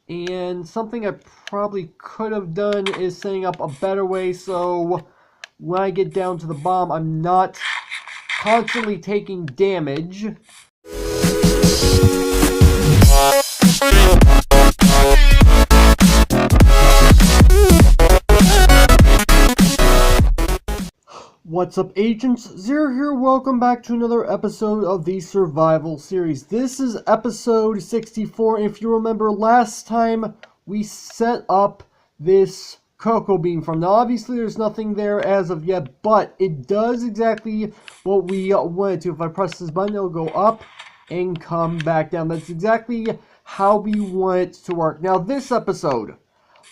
And something I probably could have done is setting up a better way so when I get down to the bomb, I'm not constantly taking damage. What's up, agents? Zero here. Welcome back to another episode of the survival series. This is episode 64. If you remember, last time we set up this cocoa bean farm. Now, obviously, there's nothing there as of yet, but it does exactly what we wanted to. If I press this button, it'll go up and come back down. That's exactly how we want it to work. Now, this episode,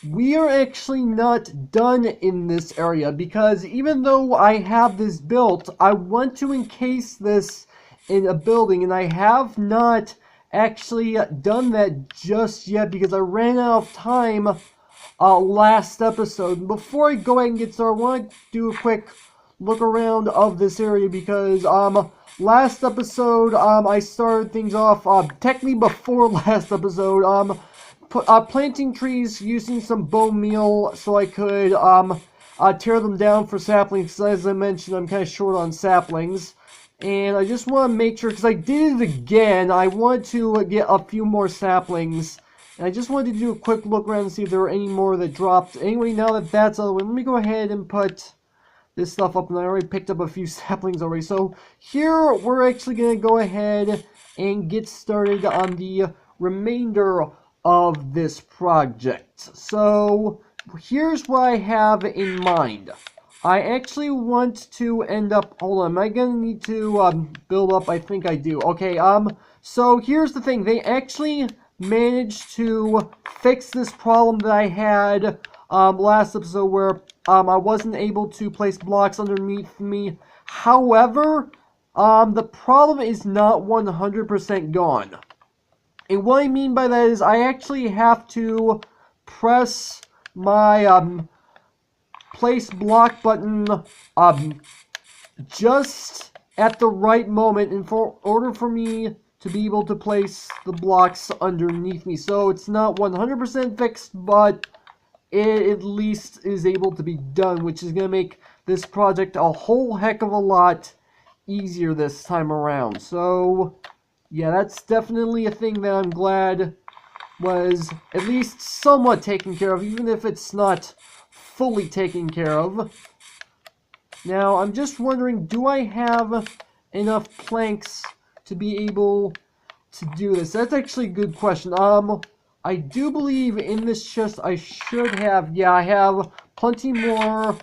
we are actually not done in this area because even though I have this built, I want to encase this in a building, and I have not actually done that just yet because I ran out of time last episode. Before I go ahead and get started, I want to do a quick look around of this area because last episode I started things off technically before last episode planting trees using some bone meal so I could tear them down for saplings. As I mentioned, I'm kind of short on saplings. And I just want to make sure, because I did it again, I wanted to get a few more saplings. And I just wanted to do a quick look around and see if there were any more that dropped. Anyway, now that that's out of the way, let me go ahead and put this stuff up. And I already picked up a few saplings already. So here, we're actually going to go ahead and get started on the remainder of this project. So here's what I have in mind. I actually want to end up, hold on, am I gonna need to build up? I think I do. Okay, so here's the thing. They actually managed to fix this problem that I had last episode where I wasn't able to place blocks underneath me. However, the problem is not 100% gone. And what I mean by that is I actually have to press my place block button just at the right moment in order for me to be able to place the blocks underneath me. So it's not 100% fixed, but it at least is able to be done, which is going to make this project a whole heck of a lot easier this time around. So yeah, that's definitely a thing that I'm glad was at least somewhat taken care of, even if it's not fully taken care of. Now, I'm just wondering, do I have enough planks to be able to do this? That's actually a good question. I do believe in this chest I should have, yeah, I have plenty more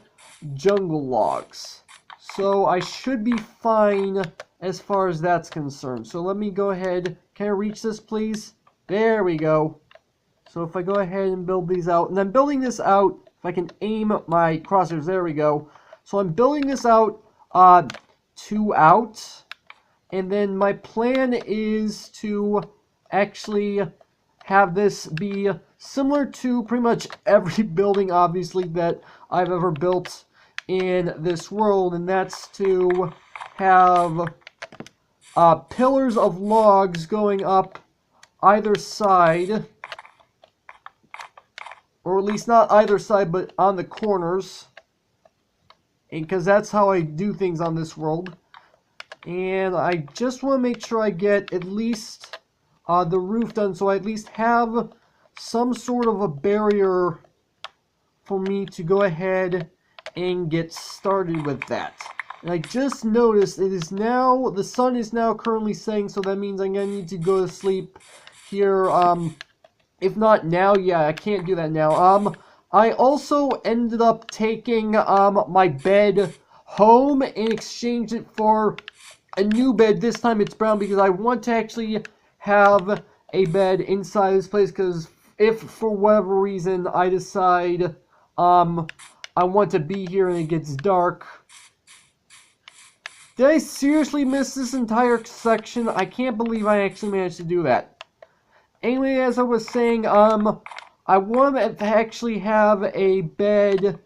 jungle logs. So I should be fine as far as that's concerned. So let me go ahead. Can I reach this, please? There we go. So if I go ahead and build these out, and I'm building this out, if I can aim my crosshairs, there we go. So I'm building this out, 2 out, and then my plan is to actually have this be similar to pretty much every building, obviously, that I've ever built in this world, and that's to have pillars of logs going up either side, or at least not either side, but on the corners, because that's how I do things on this world. And I just want to make sure I get at least the roof done, so I at least have some sort of a barrier for me to go ahead and get started with that. And I just noticed it is now, the sun is now currently setting, so that means I'm going to need to go to sleep here. If not now, yeah, I can't do that now. I also ended up taking my bed home and exchanged it for a new bed. This time it's brown because I want to actually have a bed inside this place, because if for whatever reason I decide I want to be here and it gets dark. Did I seriously miss this entire section? I can't believe I actually managed to do that. Anyway, as I was saying, I want to actually have a bed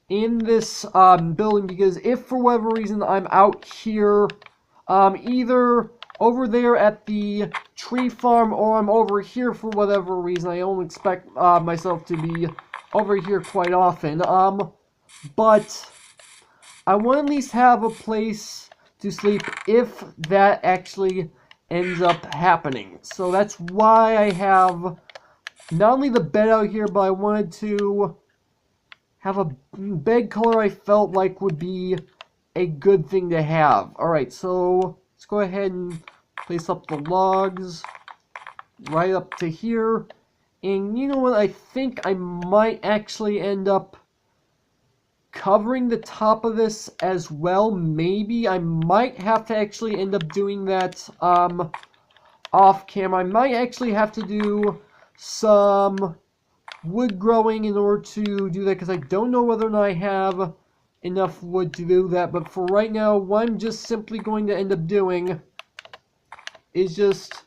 in this building, because if for whatever reason I'm out here, either over there at the tree farm, or I'm over here for whatever reason. I don't expect myself to be over here quite often. But I want to at least have a place to sleep if that actually ends up happening. So that's why I have not only the bed out here, but I wanted to have a bed color I felt like would be a good thing to have. Alright, so let's go ahead and place up the logs right up to here. And you know what, I think I might actually end up covering the top of this as well. Maybe I might have to actually end up doing that off camera. I might actually have to do some wood growing in order to do that, because I don't know whether or not I have enough wood to do that. But for right now, what I'm just simply going to end up doing is just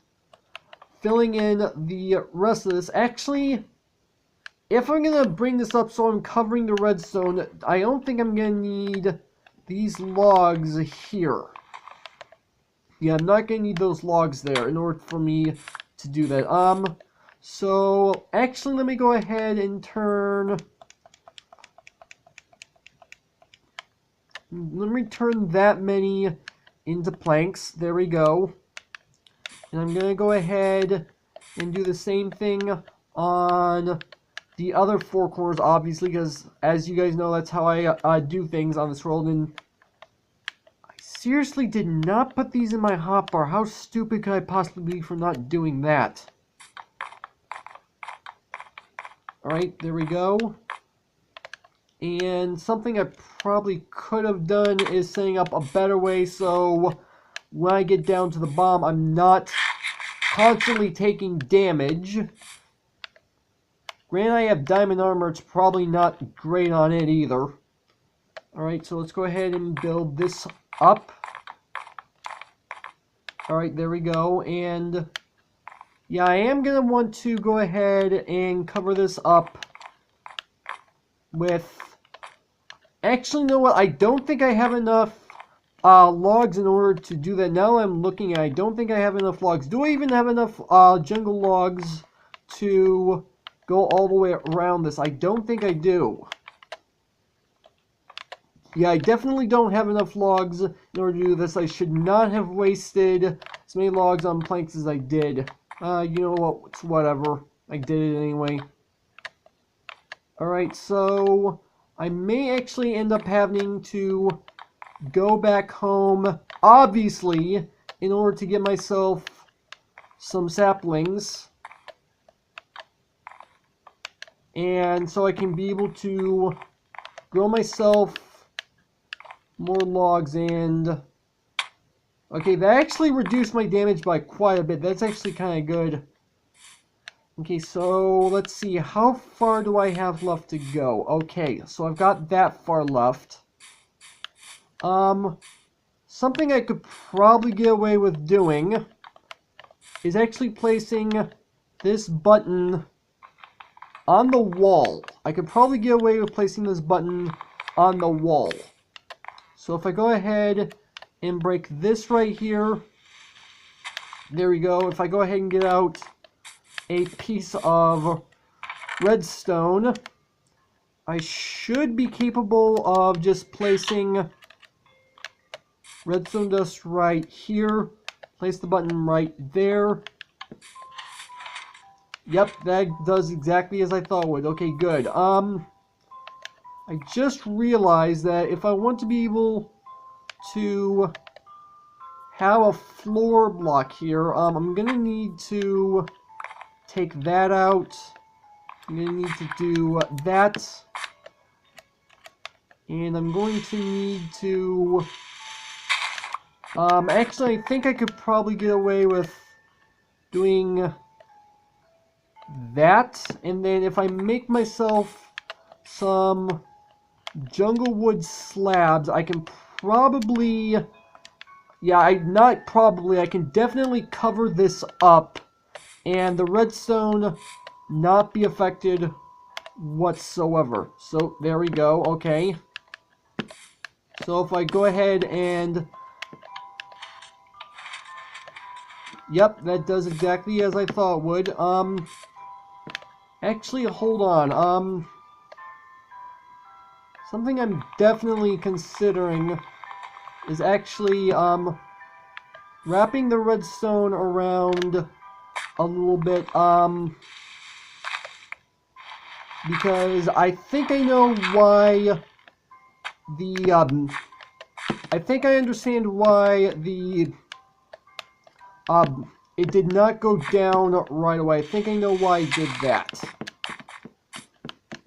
filling in the rest of this. Actually, if I'm going to bring this up so I'm covering the redstone, I don't think I'm going to need these logs here. Yeah, I'm not going to need those logs there in order for me to do that. So, actually, let me go ahead and turn that many into planks. There we go. And I'm going to go ahead and do the same thing on the other four corners, obviously, because as you guys know, that's how I do things on this world. And I seriously did not put these in my hotbar. How stupid could I possibly be for not doing that? Alright, there we go. And something I probably could have done is setting up a better way so when I get down to the bomb, I'm not constantly taking damage. Granted, I have diamond armor, it's probably not great on it either. Alright, so let's go ahead and build this up. Alright, there we go. And yeah, I am going to want to go ahead and cover this up with... Actually, you know what? I don't think I have enough logs in order to do that. Now I'm looking at it, I don't think I have enough logs. Do I even have enough jungle logs to go all the way around this? I don't think I do. Yeah, I definitely don't have enough logs in order to do this. I should not have wasted as many logs on planks as I did. You know what? It's whatever. I did it anyway. Alright, so I may actually end up having to go back home, obviously, in order to get myself some saplings. And so I can be able to grow myself more logs. And okay, that actually reduced my damage by quite a bit. That's actually kind of good. Okay, so let's see. How far do I have left to go? Okay, so I've got that far left. Something I could probably get away with doing is actually placing this button on the wall. I could probably get away with placing this button on the wall. So if I go ahead and break this right here, there we go. If I go ahead and get out a piece of redstone, I should be capable of just placing redstone dust right here. Place the button right there. Yep, that does exactly as I thought it would. Okay, good. I just realized that if I want to be able to have a floor block here, I'm gonna need to take that out. I'm gonna need to do that. And I'm going to need to... actually, I think I could probably get away with doing that. And then if I make myself some jungle wood slabs, I can probably... Yeah, I can definitely cover this up and the redstone not be affected whatsoever. So, there we go. Okay. So, if I go ahead and Yep, that does exactly as I thought it would. Actually, hold on. Something I'm definitely considering is actually, wrapping the redstone around a little bit, because I think I know why I think I understand why it did not go down right away. I think I know why it did that.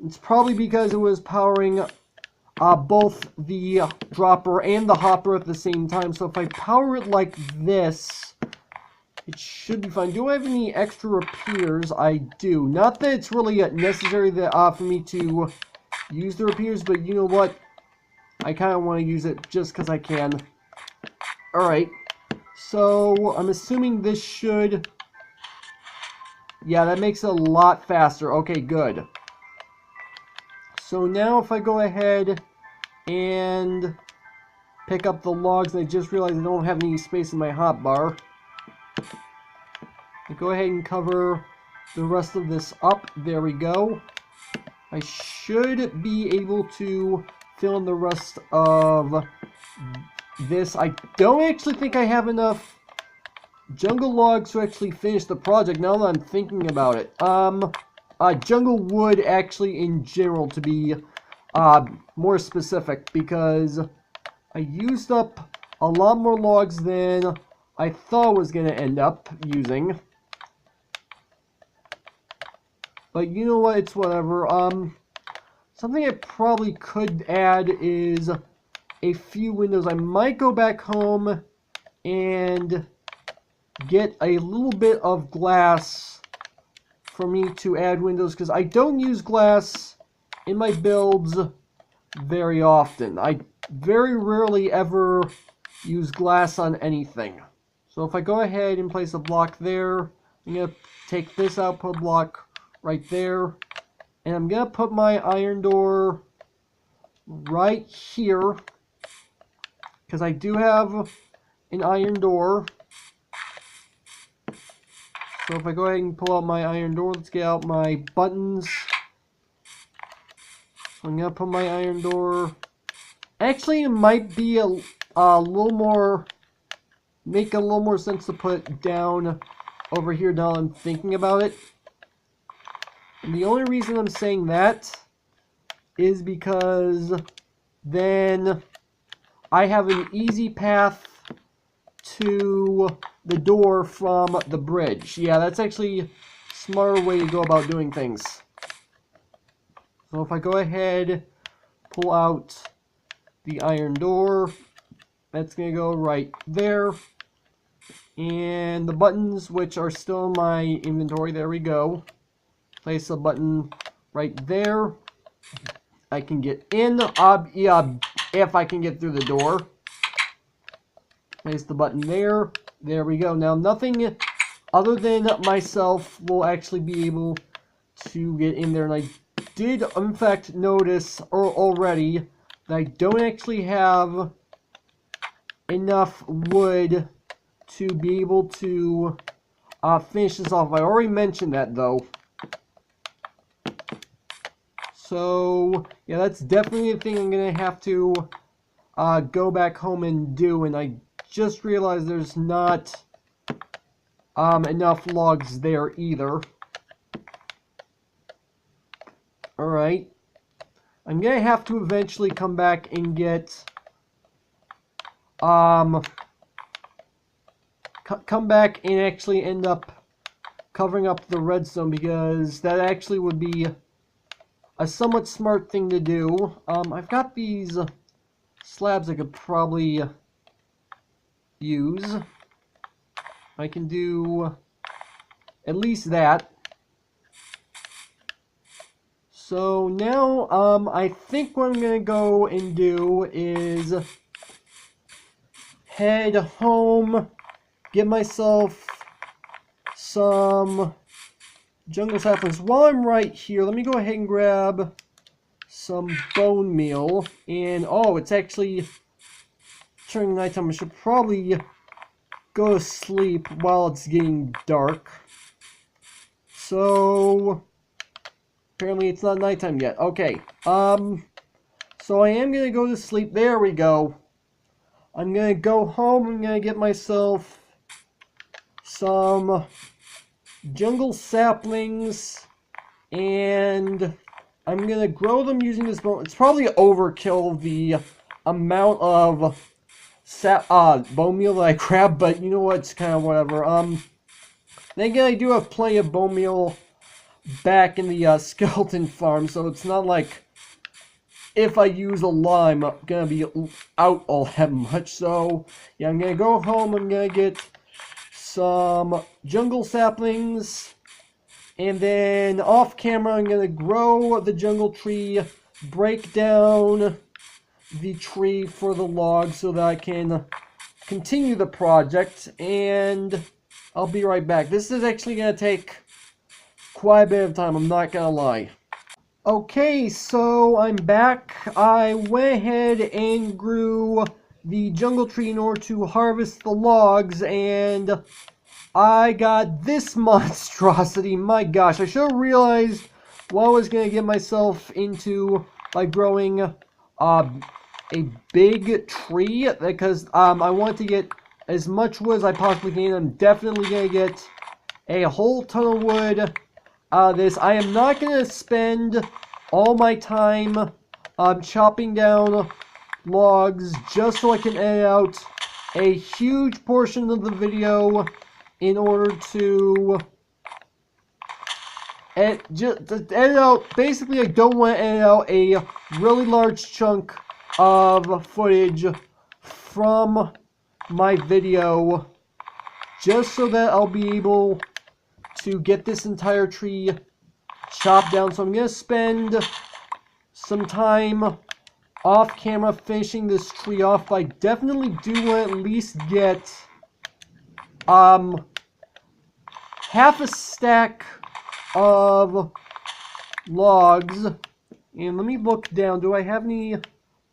It's probably because it was powering both the dropper and the hopper at the same time. So if I power it like this, it should be fine. Do I have any extra repairs? I do. Not that it's really necessary that, for me to use the repairs, but you know what? I kind of want to use it just because I can. Alright. So, I'm assuming this should... Yeah, that makes it a lot faster. Okay, good. So now if I go ahead and pick up the logs, and I just realized I don't have any space in my hotbar. I go ahead and cover the rest of this up. There we go. I should be able to fill in the rest of this. I don't actually think I have enough jungle logs to actually finish the project now that I'm thinking about it. Jungle wood actually in general, to be more specific, because I used up a lot more logs than I thought I was going to end up using. But you know what, it's whatever. Something I probably could add is a few windows. I might go back home and get a little bit of glass for me to add windows, because I don't use glass in my builds very often. I very rarely ever use glass on anything. So if I go ahead and place a block there, I'm going to take this output block right there, and I'm going to put my iron door right here, because I do have an iron door. So if I go ahead and pull out my iron door, let's get out my buttons. So I'm going to put my iron door. Actually, it might be a little more, make a little more sense to put down over here now I'm thinking about it. And the only reason I'm saying that is because then I have an easy path to the door from the bridge. Yeah, that's actually a smarter way to go about doing things. So if I go ahead, pull out the iron door, that's going to go right there. And the buttons, which are still in my inventory, there we go. Place a button right there. I can get in, if I can get through the door. Place the button there. There we go. Now, nothing other than myself will actually be able to get in there. And I did, in fact, notice already that I don't actually have enough wood to be able to finish this off. I already mentioned that, though. So, yeah, that's definitely a thing I'm going to have to go back home and do. And I just realized there's not enough logs there either. Alright. I'm going to have to eventually come back and get... come back and actually end up covering up the redstone, because that actually would be a somewhat smart thing to do. I've got these slabs I could probably use. I can do at least that. So now, I think what I'm going to go and do is head home, get myself some jungle saplings. While I'm right here, let me go ahead and grab some bone meal. And, oh, it's actually turning nighttime. I should probably go to sleep while it's getting dark. So apparently it's not nighttime yet. Okay. So I am gonna go to sleep. There we go. I'm gonna go home. I'm gonna get myself some jungle saplings, and I'm gonna grow them using this bone. It's probably overkill the amount of bone meal that I grab, but you know what? It's kind of whatever. Then again, I do have plenty of bone meal back in the skeleton farm, so it's not like if I use a lot, I'm gonna be out all that much. So yeah, I'm gonna go home. I'm gonna get some jungle saplings, and then off camera, I'm gonna grow the jungle tree, break down the tree for the log so that I can continue the project, and I'll be right back. This is actually gonna take quite a bit of time, I'm not gonna lie. Okay, so I'm back. I went ahead and grew the jungle tree in order to harvest the logs, and I got this monstrosity. My gosh, I should have realized what I was going to get myself into by growing a big tree, because I want to get as much wood as I possibly can. I'm definitely going to get a whole ton of wood out of this. I am not going to spend all my time chopping down logs just so I can edit out a huge portion of the video in order to edit out. Basically, I don't want to edit out a really large chunk of footage from my video just so that I'll be able to get this entire tree chopped down. So I'm going to spend some time off camera finishing this tree off, but I definitely do want to at least get half a stack of logs. And let me look down. Do I have any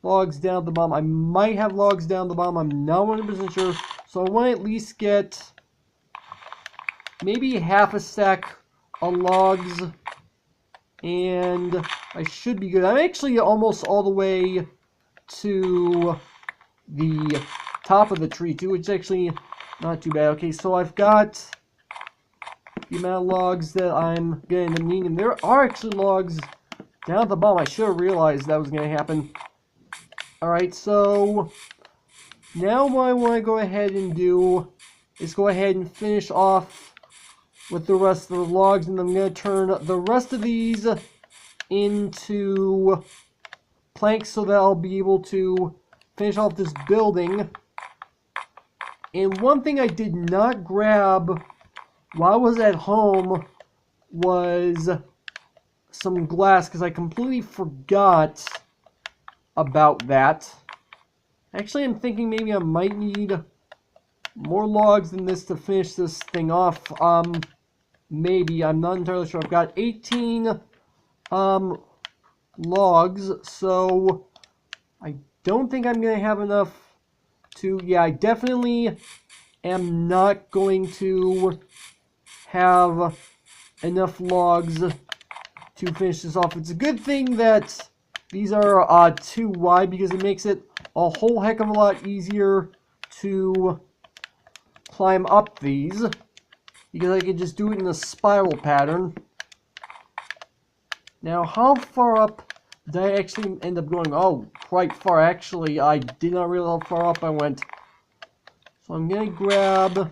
logs down at the bottom? I might have logs down at the bottom. I'm not 100% sure. So I want to at least get maybe half a stack of logs, and I should be good. I'm actually almost all the way to the top of the tree too, which is actually not too bad. Okay, so I've got the amount of logs that I'm going to need, and there are actually logs down at the bottom. I should have realized that was going to happen. Alright, so now what I want to go ahead and do is go ahead and finish off with the rest of the logs, and I'm going to turn the rest of these into planks so that I'll be able to finish off this building. And one thing I did not grab while I was at home was some glass, because I completely forgot about that. Actually, I'm thinking maybe I might need more logs than this to finish this thing off. Maybe, I'm not entirely sure. I've got 18 logs, so I don't think I'm gonna have enough to, yeah, I definitely am not going to have enough logs to finish this off. It's a good thing that these are too wide, because it makes it a whole heck of a lot easier to climb up these, because I can just do it in a spiral pattern. Now, how far up did I actually end up going? Oh, quite far. Actually, I did not realize how far up I went. So I'm going to grab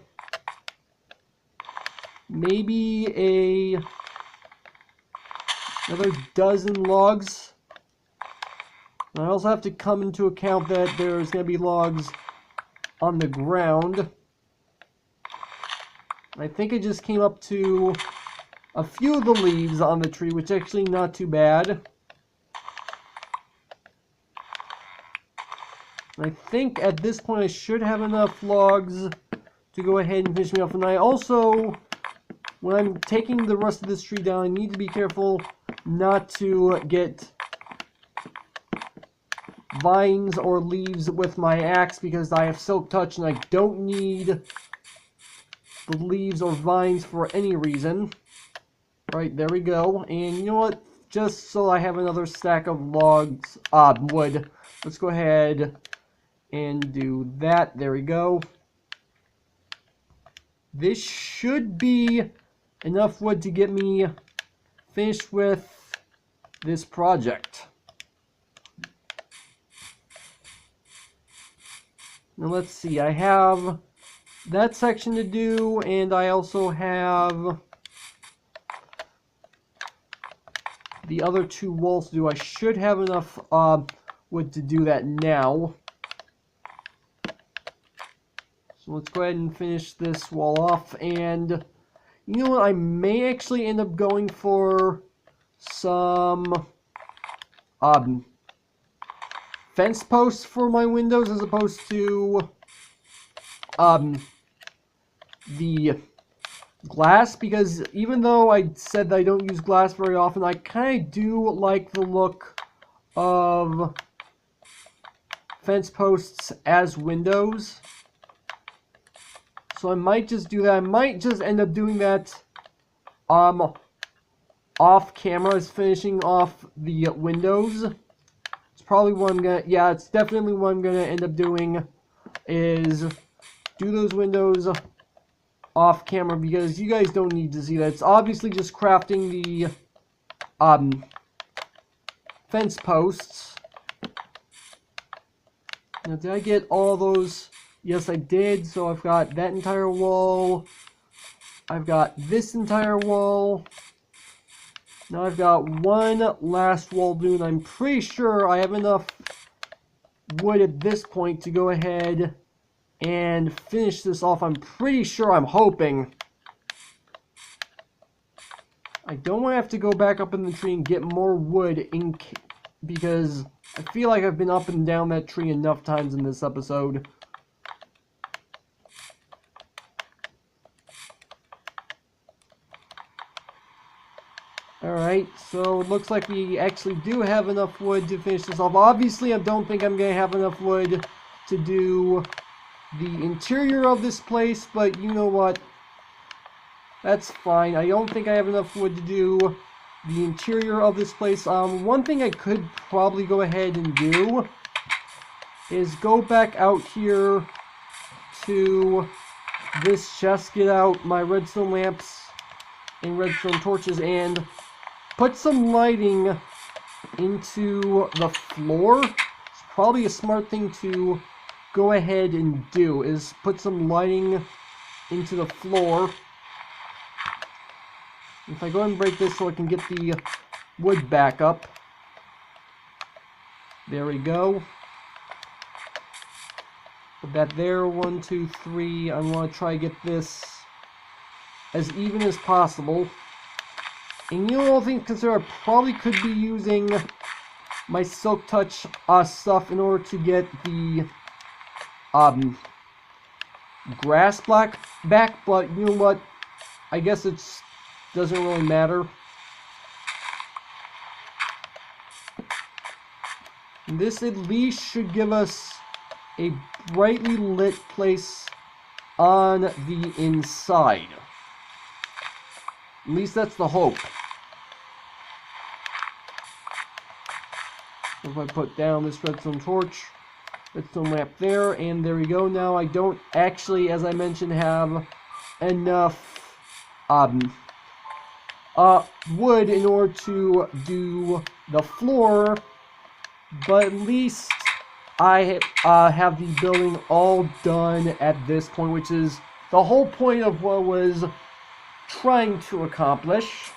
maybe another dozen logs. And I also have to come into account that there's going to be logs on the ground. I think I just came up to a few of the leaves on the tree, which is actually not too bad. I think at this point I should have enough logs to go ahead and finish me off. And I also, when I'm taking the rest of this tree down, I need to be careful not to get vines or leaves with my axe, because I have silk touch and I don't need the leaves or vines for any reason. Right, there we go. And you know what? Just so I have another stack of logs, wood, let's go ahead and do that. There we go. This should be enough wood to get me finished with this project. Now let's see, I have that section to do, and I also have the other 2 walls to do. I should have enough wood to do that now. So let's go ahead and finish this wall off, and you know what, I may actually end up going for some fence posts for my windows as opposed to the glass, because even though I said that I don't use glass very often, I kind of do like the look of fence posts as windows. So I might just do that. I might just end up doing that off camera, as finishing off the windows. It's probably what I'm gonna, yeah, it's definitely what I'm gonna end up doing, is do those windows off camera, because you guys don't need to see that. It's obviously just crafting the fence posts. Now, did I get all those? Yes, I did. So I've got that entire wall. I've got this entire wall. Now I've got one last wall due, and I'm pretty sure I have enough wood at this point to go ahead and finish this off. I'm pretty sure, I'm hoping. I don't want to have to go back up in the tree and get more wood because I feel like I've been up and down that tree enough times in this episode. Alright, so it looks like we actually do have enough wood to finish this off. Obviously, I don't think I'm going to have enough wood to do the interior of this place, but you know what? That's fine. I don't think I have enough wood to do the interior of this place. One thing I could probably go ahead and do is go back out here to this chest, get out my redstone lamps and redstone torches, and put some lighting into the floor. It's probably a smart thing to go ahead and do, is put some lighting into the floor. If I go ahead and break this so I can get the wood back up. There we go. Put that there, 1, 2, 3. I want to try to get this as even as possible. And you know, all things considered, I probably could be using my Silk Touch stuff in order to get the grass back, but you know what? I guess it doesn't really matter. And this at least should give us a brightly lit place on the inside. At least that's the hope. If I put down this redstone torch, redstone lamp there, and there we go. Now I don't actually, as I mentioned, have enough wood in order to do the floor, but at least I have the building all done at this point, which is the whole point of what I was trying to accomplish.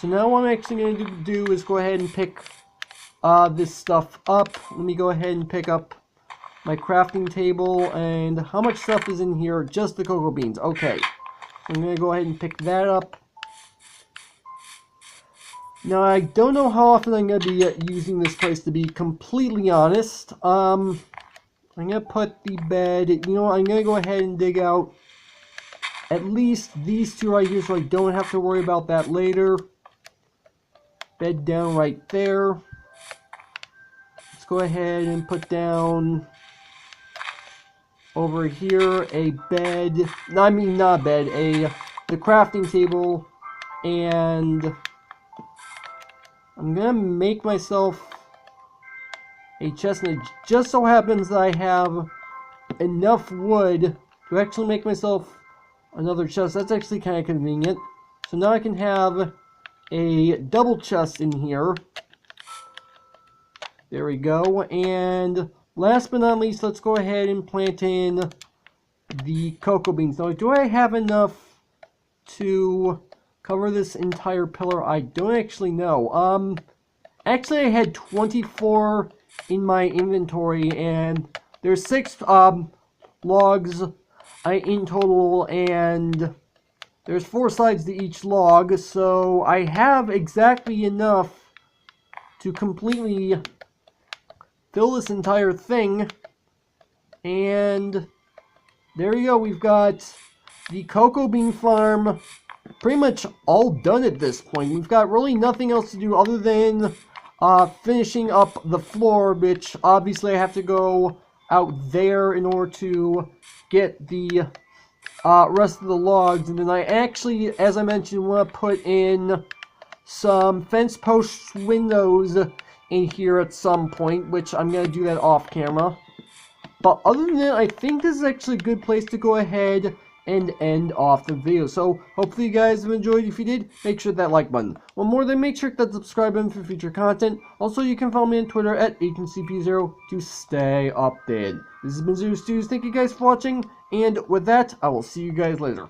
So now what I'm actually going to do is go ahead and pick this stuff up. Let me go ahead and pick up my crafting table, and how much stuff is in here? Just the cocoa beans. Okay, I'm going to go ahead and pick that up. Now, I don't know how often I'm going to be using this place, to be completely honest. I'm going to put the bed, you know, I'm going to go ahead and dig out at least these two right here so I don't have to worry about that later. Bed down right there. Let's go ahead and put down over here a bed, I mean not bed, the crafting table, and I'm gonna make myself a chest, and it just so happens that I have enough wood to actually make myself another chest. That's actually kind of convenient. So now I can have a double chest in here. There we go. And last but not least, let's go ahead and plant in the cocoa beans. Now, do I have enough to cover this entire pillar? I don't actually know. Actually, I had 24 in my inventory, and there's 6 logs in total, and there's 4 sides to each log, so I have exactly enough to completely fill this entire thing. And there you go, we've got the cocoa bean farm pretty much all done at this point. We've got really nothing else to do other than finishing up the floor, which obviously I have to go out there in order to get the rest of the logs. And then I actually, as I mentioned, want to put in some fence post windows in here at some point, which I'm going to do that off camera. But other than that, I think this is actually a good place to go ahead and end off the video. So hopefully you guys have enjoyed. If you did, make sure that like button. One more than make sure that subscribe button for future content. Also, you can follow me on Twitter at AgentCP0 to stay updated. This has been Zero Studios. Thank you guys for watching, and with that, I will see you guys later.